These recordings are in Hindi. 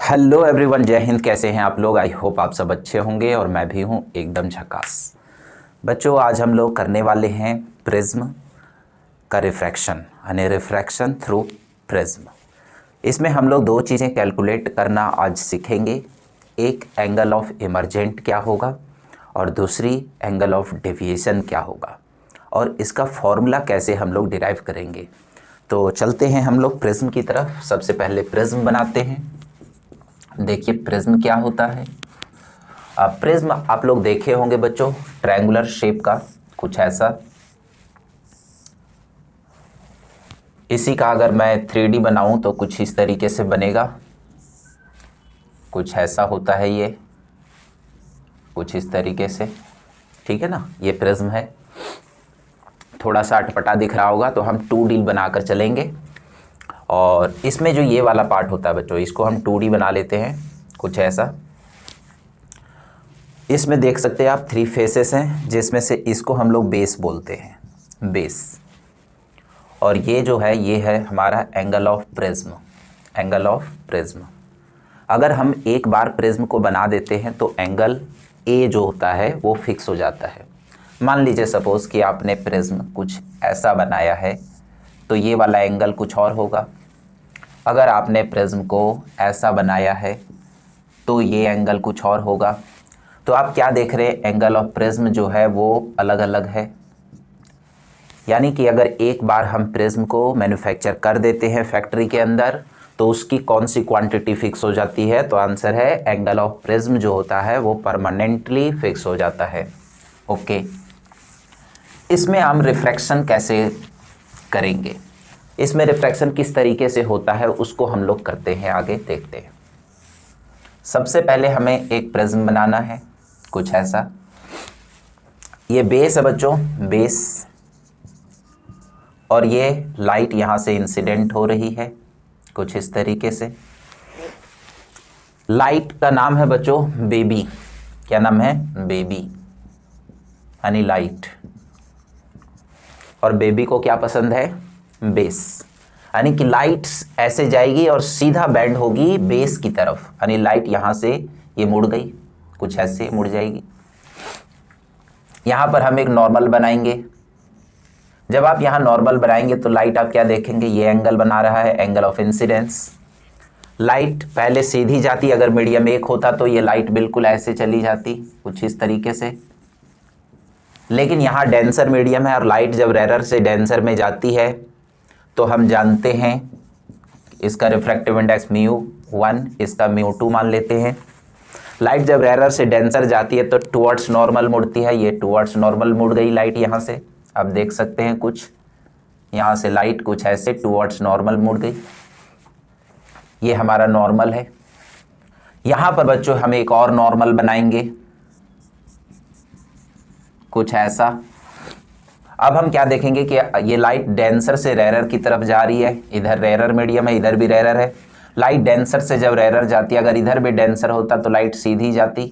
हेलो एवरीवन, जय हिंद। कैसे हैं आप लोग? आई होप आप सब अच्छे होंगे और मैं भी हूं एकदम झकास। बच्चों, आज हम लोग करने वाले हैं प्रिज्म का रिफ्रैक्शन, यानी रिफ्रैक्शन थ्रू प्रिज्म। इसमें हम लोग दो चीज़ें कैलकुलेट करना आज सीखेंगे। एक एंगल ऑफ इमर्जेंट क्या होगा और दूसरी एंगल ऑफ डेविएशन क्या होगा, और इसका फॉर्मूला कैसे हम लोग डिराइव करेंगे। तो चलते हैं हम लोग प्रिज्म की तरफ। सबसे पहले प्रिज्म बनाते हैं। देखिए प्रिज्म क्या होता है। प्रिज्म आप लोग देखे होंगे बच्चों, ट्रायंगुलर शेप का, कुछ ऐसा। इसी का अगर मैं 3D बनाऊं तो कुछ इस तरीके से बनेगा। कुछ ऐसा होता है ये, कुछ इस तरीके से, ठीक है ना। ये प्रिज्म है। थोड़ा सा अटपटा दिख रहा होगा तो हम 2D बनाकर चलेंगे। और इसमें जो ये वाला पार्ट होता है बच्चों, इसको हम 2D बना लेते हैं, कुछ ऐसा। इसमें देख सकते हैं आप 3 फेसेस हैं, जिसमें से इसको हम लोग बेस बोलते हैं, बेस। और ये जो है ये है हमारा angle of prism, angle of prism. अगर हम एक बार प्रिज्म को बना देते हैं तो एंगल ए जो होता है वो फिक्स हो जाता है। मान लीजिए सपोज़ कि आपने प्रिज्म कुछ ऐसा बनाया है तो ये वाला एंगल कुछ और होगा। अगर आपने प्रिज्म को ऐसा बनाया है तो ये एंगल कुछ और होगा। तो आप क्या देख रहे हैं, एंगल ऑफ प्रिज्म जो है वो अलग अलग है। यानी कि अगर एक बार हम प्रिज्म को मैन्युफैक्चर कर देते हैं फैक्ट्री के अंदर तो उसकी कौन सी क्वांटिटी फिक्स हो जाती है, तो आंसर है एंगल ऑफ प्रिज्म जो होता है वो परमानेंटली फिक्स हो जाता है। ओके, इसमें हम रिफ्रैक्शन कैसे करेंगे, इसमें रिफ्रैक्शन किस तरीके से होता है उसको हम लोग करते हैं, आगे देखते हैं। सबसे पहले हमें एक प्रिज्म बनाना है, कुछ ऐसा। ये बेस है बच्चों, बेस। और ये लाइट यहाँ से इंसिडेंट हो रही है, कुछ इस तरीके से। लाइट का नाम है बच्चों बेबी। क्या नाम है? बेबी, यानी लाइट। और बेबी को क्या पसंद है? बेस। यानी कि लाइट ऐसे जाएगी और सीधा बैंड होगी बेस की तरफ, यानी लाइट यहाँ से ये मुड़ गई, कुछ ऐसे मुड़ जाएगी। यहाँ पर हम एक नॉर्मल बनाएंगे। जब आप यहाँ नॉर्मल बनाएंगे तो लाइट आप क्या देखेंगे, ये एंगल बना रहा है, एंगल ऑफ इंसिडेंस। लाइट पहले सीधी जाती, अगर मीडियम एक होता तो ये लाइट बिल्कुल ऐसे चली जाती, कुछ इस तरीके से। लेकिन यहाँ डेंसर मीडियम है और लाइट जब रेरर से डेंसर में जाती है तो हम जानते हैं इसका रिफ्रैक्टिव इंडेक्स μ1, इसका μ2 मान लेते हैं। लाइट जब रेरर से डेंसर जाती है तो टुवर्ड्स नॉर्मल मुड़ती है, ये टुवर्ड्स नॉर्मल मुड़ गई लाइट यहाँ से। अब देख सकते हैं कुछ यहाँ से लाइट कुछ ऐसे टुवर्ड्स नॉर्मल मुड़ गई, ये हमारा नॉर्मल है। यहाँ पर बच्चों हम एक और नॉर्मल बनाएंगे, कुछ ऐसा। अब हम क्या देखेंगे कि ये लाइट डेंसर से रेरर की तरफ जा रही है, इधर रेरर मीडियम है, इधर भी रेरर है। लाइट डेंसर से जब रेरर जाती है, अगर इधर भी डेंसर होता तो लाइट सीधी जाती,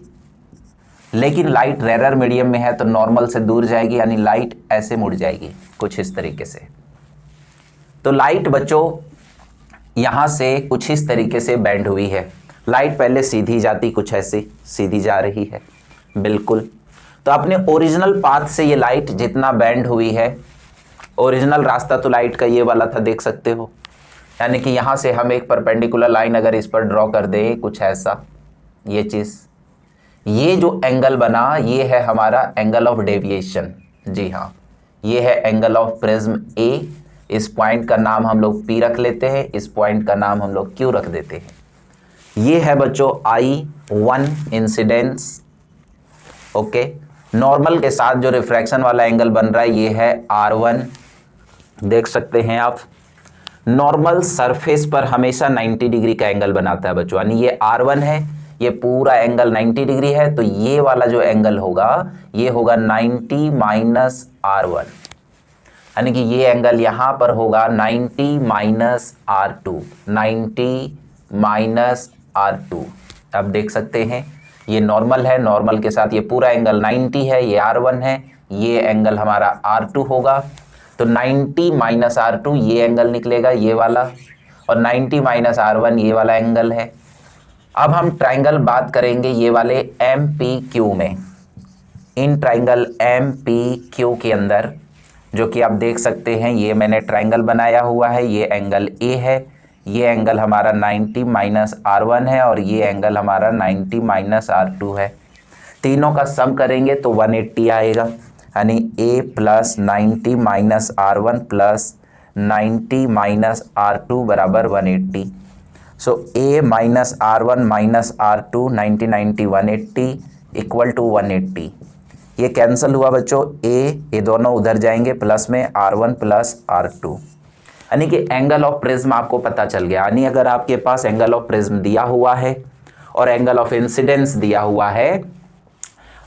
लेकिन लाइट रेरर मीडियम में है तो नॉर्मल से दूर जाएगी, यानी लाइट ऐसे मुड़ जाएगी, कुछ इस तरीके से। तो लाइट बच्चों यहाँ से कुछ इस तरीके से बैंड हुई है। लाइट पहले सीधी जाती, कुछ ऐसे सीधी जा रही है बिल्कुल। तो अपने ओरिजिनल पाथ से ये लाइट जितना बैंड हुई है, ओरिजिनल रास्ता तो लाइट का ये वाला था, देख सकते हो। यानी कि यहाँ से हम एक परपेंडिकुलर लाइन अगर इस पर ड्रॉ कर दें, कुछ ऐसा, ये चीज़, ये जो एंगल बना ये है हमारा एंगल ऑफ डेविएशन। जी हाँ, ये है एंगल ऑफ प्रिज्म ए। इस पॉइंट का नाम हम लोग P रख लेते हैं, इस पॉइंट का नाम हम लोग Q रख देते हैं। ये है बच्चों I1 इंसिडेंस। ओके, नॉर्मल के साथ जो रिफ्रैक्शन वाला एंगल बन रहा है ये है R1, देख सकते हैं आप। नॉर्मल सरफेस पर हमेशा 90 डिग्री का एंगल बनाता है बच्चों, यानी ये R1 है, ये पूरा एंगल 90 डिग्री है, तो ये वाला जो एंगल होगा ये होगा 90 माइनस R1, यानी कि ये एंगल यहाँ पर होगा 90 माइनस R2, 90 माइनस R2। अब देख सकते हैं ये नॉर्मल है, नॉर्मल के साथ ये पूरा एंगल 90 है, ये R1 है, ये एंगल हमारा R2 होगा। तो 90 माइनस R2 ये एंगल निकलेगा, ये वाला, और 90 माइनस R1 ये वाला एंगल है। अब हम ट्राइंगल बात करेंगे ये वाले एम पी क्यू में। In triangle M P Q के अंदर जो कि आप देख सकते हैं, ये मैंने ट्राइंगल बनाया हुआ है, ये एंगल ए है, ये एंगल हमारा 90 माइनस R1 है और ये एंगल हमारा 90 माइनस R2 है। तीनों का सम करेंगे तो 180 आएगा, यानी a plus 90 minus R1 plus 90 minus R2 बराबर 180। So a minus R1 minus R2 90 90 180 equal to 180। ये कैंसिल हुआ बच्चों, ये दोनों उधर जाएंगे, प्लस में R1 प्लस R2, यानी कि एंगल ऑफ प्रिज्म आपको पता चल गया। यानी अगर आपके पास एंगल ऑफ प्रिज्म दिया हुआ है और एंगल ऑफ इंसिडेंस दिया हुआ है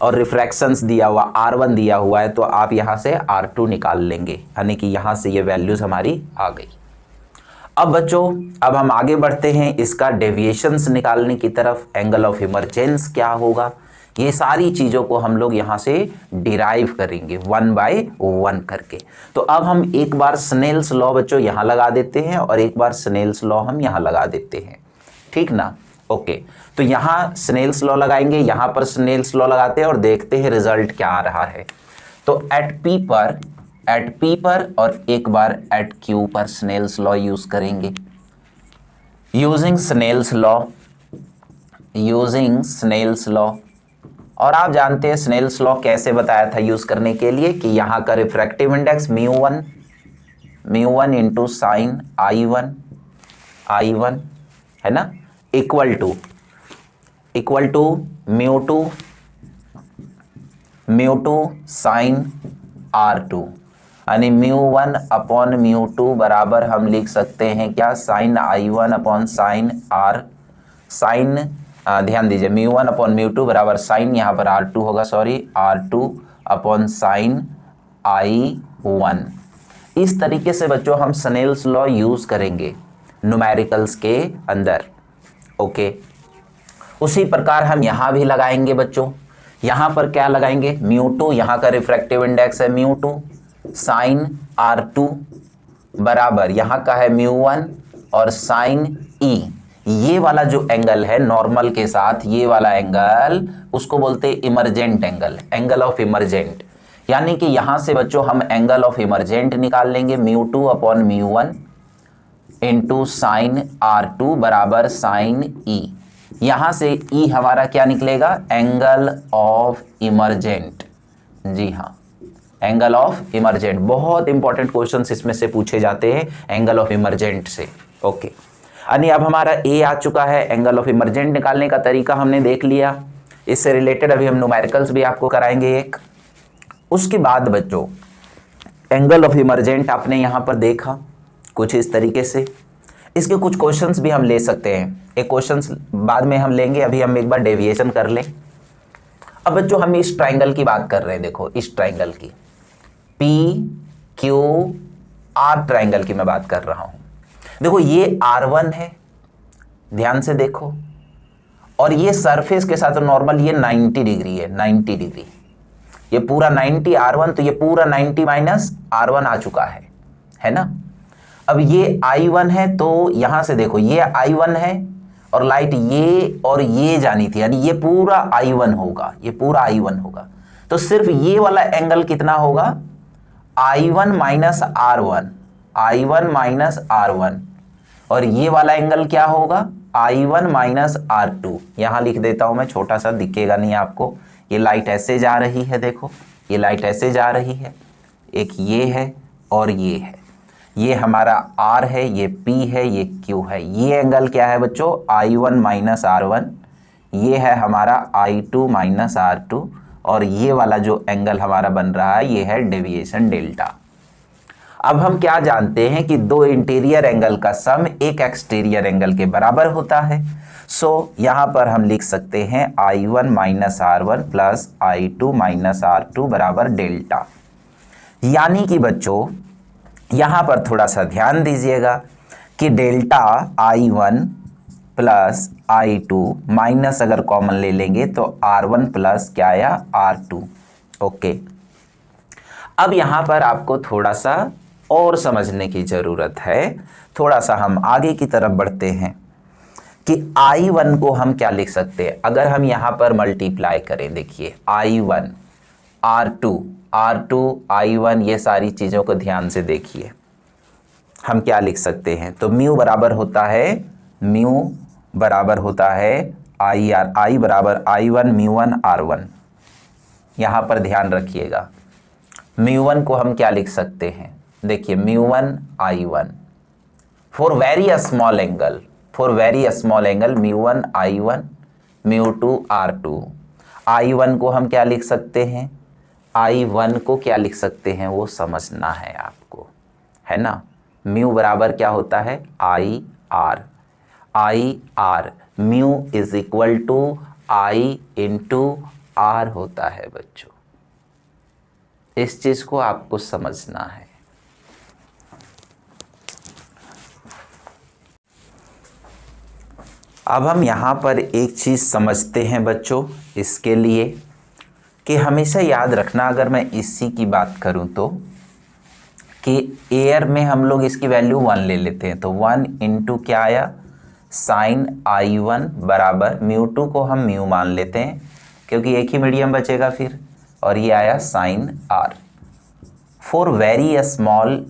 और रिफ्रैक्शंस दिया हुआ, R1 दिया हुआ है, तो आप यहाँ से R2 निकाल लेंगे, यानी कि यहाँ से ये वैल्यूज हमारी आ गई। अब बच्चों, अब हम आगे बढ़ते हैं इसका डेविएशंस निकालने की तरफ। एंगल ऑफ इमरजेंस क्या होगा, ये सारी चीज़ों को हम लोग यहाँ से डिराइव करेंगे 1 बाय 1 करके। तो अब हम एक बार स्नेल्स लॉ बच्चों यहाँ लगा देते हैं और एक बार स्नेल्स लॉ हम यहाँ लगा देते हैं, ठीक ना। ओके, तो यहाँ स्नेल्स लॉ लगाएंगे, यहाँ पर स्नेल्स लॉ लगाते हैं और देखते हैं रिजल्ट क्या आ रहा है। तो एट पी पर और एक बार एट क्यू पर स्नेल्स लॉ यूज करेंगे। यूजिंग स्नेल्स लॉ, और आप जानते हैं स्नेल्स लॉ कैसे बताया था यूज करने के लिए, कि यहाँ का refractive index mu one into sine I1 है ना, इक्वल टू म्यू2 साइन R2, यानी म्यू1 अपॉन म्यू2 बराबर हम लिख सकते हैं क्या, साइन I1 अपॉन साइन ध्यान दीजिए, म्यू1 अपॉन म्यू2 बराबर साइन, यहाँ पर R2 होगा, sorry, R2 upon sine I1। इस तरीके से बच्चों हम स्नेल्स लॉ यूज करेंगे न्यूमेरिकल्स के अंदर। ओके, उसी प्रकार हम यहाँ भी लगाएंगे बच्चों। यहाँ पर क्या लगाएंगे, म्यू2, यहाँ का रिफ्रैक्टिव इंडेक्स है म्यू2, साइन R2 बराबर यहाँ का है म्यू1 और साइन E। ये वाला जो एंगल है नॉर्मल के साथ, ये वाला एंगल, उसको बोलते हैं emergent angle, angle of emergent. यानी कि यहाँ से बच्चों हम एंगल ऑफ इमरजेंट निकाल लेंगे, म्यू2 अपॉन म्यू1 इंटू साइन R2 बराबर साइन E। यहाँ से E हमारा क्या निकलेगा, एंगल ऑफ इमरजेंट। जी हाँ, एंगल ऑफ इमरजेंट, बहुत इंपॉर्टेंट क्वेश्चंस इसमें से पूछे जाते हैं एंगल ऑफ इमरजेंट से। ओके, यानी अब हमारा ए आ चुका है। एंगल ऑफ इमरजेंट निकालने का तरीका हमने देख लिया, इससे रिलेटेड अभी हम न्यूमेरिकल्स भी आपको कराएंगे एक। उसके बाद बच्चों एंगल ऑफ इमरजेंट आपने यहाँ पर देखा कुछ इस तरीके से, इसके कुछ क्वेश्चंस भी हम ले सकते हैं, एक क्वेश्चंस बाद में हम लेंगे, अभी हम एक बार डेविएशन कर लें। अब बच्चों हम इस ट्राइंगल की बात कर रहे हैं, देखो इस ट्राइंगल की, PQR ट्राइंगल की मैं बात कर रहा हूं। देखो ये R1 है, ध्यान से देखो, और ये सरफेस के साथ नॉर्मल ये 90 डिग्री है, 90 डिग्री, ये पूरा 90 R1, तो ये पूरा 90 माइनस R1 आ चुका है ना। अब ये I1 है, तो यहां से देखो ये I1 है और लाइट ये और ये जानी थी, यानी ये पूरा I1 होगा, ये पूरा I1 होगा। तो सिर्फ ये वाला एंगल कितना होगा, I1 माइनस R1, और ये वाला एंगल क्या होगा, I1 माइनस R2। यहां लिख देता हूं मैं, छोटा सा, दिखेगा नहीं आपको। ये लाइट ऐसे जा रही है, देखो ये लाइट ऐसे जा रही है, एक ये है और ये है, ये हमारा R है, ये P है, ये Q है। ये एंगल क्या है बच्चों, I1 माइनस R1, ये है हमारा I2 माइनस R2, और ये वाला जो एंगल हमारा बन रहा है ये है डेविएशन डेल्टा। अब हम क्या जानते हैं कि दो इंटीरियर एंगल का सम एक एक्सटीरियर एंगल के बराबर होता है। सो यहाँ पर हम लिख सकते हैं I1 minus R1 plus I2 minus R2 बराबर डेल्टा। यानी कि बच्चों यहाँ पर थोड़ा सा ध्यान दीजिएगा कि delta I1 plus I2 minus अगर कॉमन ले लेंगे तो R1 प्लस क्या आया, R2। ओके, अब यहाँ पर आपको थोड़ा सा और समझने की ज़रूरत है, थोड़ा सा हम आगे की तरफ बढ़ते हैं कि I1 को हम क्या लिख सकते हैं, अगर हम यहां पर मल्टीप्लाई करें, देखिए I1 R2 I1, ये सारी चीजों को ध्यान से देखिए, हम क्या लिख सकते हैं। तो म्यू बराबर होता है I बराबर I1 म्यू1 R1। यहां पर ध्यान रखिएगा, म्यू1 को हम क्या लिख सकते हैं, देखिए mu one I1 for very small angle mu one I1 mu two R2। I1 को हम क्या लिख सकते हैं, I1 को क्या लिख सकते हैं वो समझना है आपको, है ना। म्यू बराबर क्या होता है I R, mu is equal to I into R होता है बच्चों। इस चीज को आपको समझना है। अब हम यहाँ पर एक चीज समझते हैं बच्चों, इसके लिए कि हमेशा याद रखना, अगर मैं इसी की बात करूं तो कि एयर में हम लोग इसकी वैल्यू 1 ले लेते हैं, तो 1 इंटू क्या आया साइन I1 बराबर म्यू2 को हम म्यू मान लेते हैं क्योंकि एक ही मीडियम बचेगा फिर, और ये आया sine R। For very small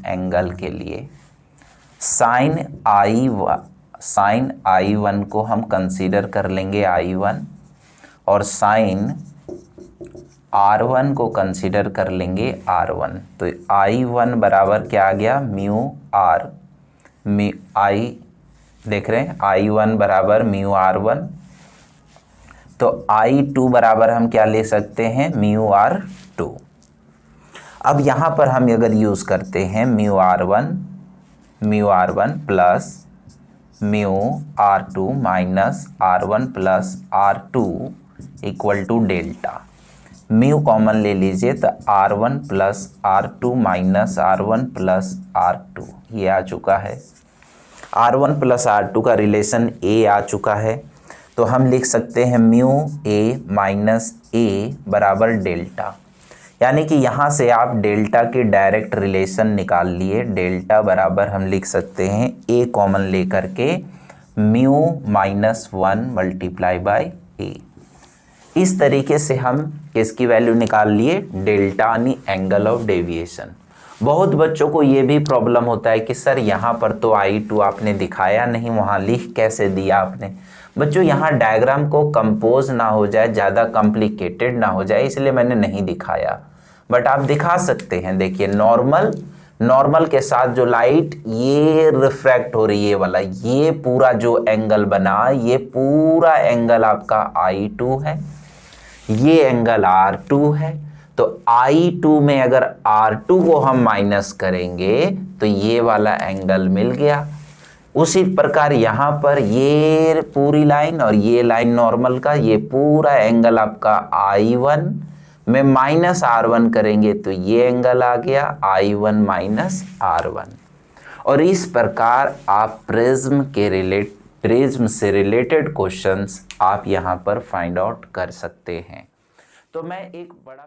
angle के लिए साइन I1 को हम कंसीडर कर लेंगे I1, और साइन R1 को कंसीडर कर लेंगे R1। तो I1 बराबर क्या आ गया म्यू R, देख रहे हैं I1 बराबर म्यू R1। तो I2 बराबर हम क्या ले सकते हैं म्यू R2। अब यहां पर हम अगर यूज करते हैं mu R1 plus mu R2 minus R1 plus R2 equal to delta, mu common ले लीजिए तो R1 plus R2 minus R1 plus R2 ये आ चुका है। R1 प्लस R2 का रिलेशन A आ चुका है, तो हम लिख सकते हैं म्यू A माइनस A बराबर डेल्टा, यानी कि यहाँ से आप डेल्टा के डायरेक्ट रिलेशन निकाल लिए। डेल्टा बराबर हम लिख सकते हैं A कॉमन लेकर के mu minus 1 multiply by A। इस तरीके से हम किसकी वैल्यू निकाल लिए, डेल्टा यानी एंगल ऑफ डेविएशन। बहुत बच्चों को ये भी प्रॉब्लम होता है कि सर यहाँ पर तो I2 आपने दिखाया नहीं, वहाँ लिख कैसे दिया आपने। बच्चों यहाँ डायग्राम को कंपोज ना हो जाए, ज़्यादा कॉम्प्लिकेटेड ना हो जाए, इसलिए मैंने नहीं दिखाया, बट आप दिखा सकते हैं। देखिए नॉर्मल के साथ जो लाइट ये रिफ्रैक्ट हो रही है, ये वाला ये पूरा जो एंगल बना, ये पूरा एंगल आपका I2 है, ये एंगल R2 है। तो I2 में अगर R2 को हम माइनस करेंगे तो ये वाला एंगल मिल गया। उसी प्रकार यहाँ पर ये पूरी लाइन और ये लाइन नॉर्मल का, ये पूरा एंगल आपका I1 में माइनस R1 करेंगे तो ये एंगल आ गया I1 माइनस R1। और इस प्रकार आप प्रिज्म से रिलेटेड क्वेश्चंस आप यहाँ पर फाइंड आउट कर सकते हैं। तो मैं एक बड़ा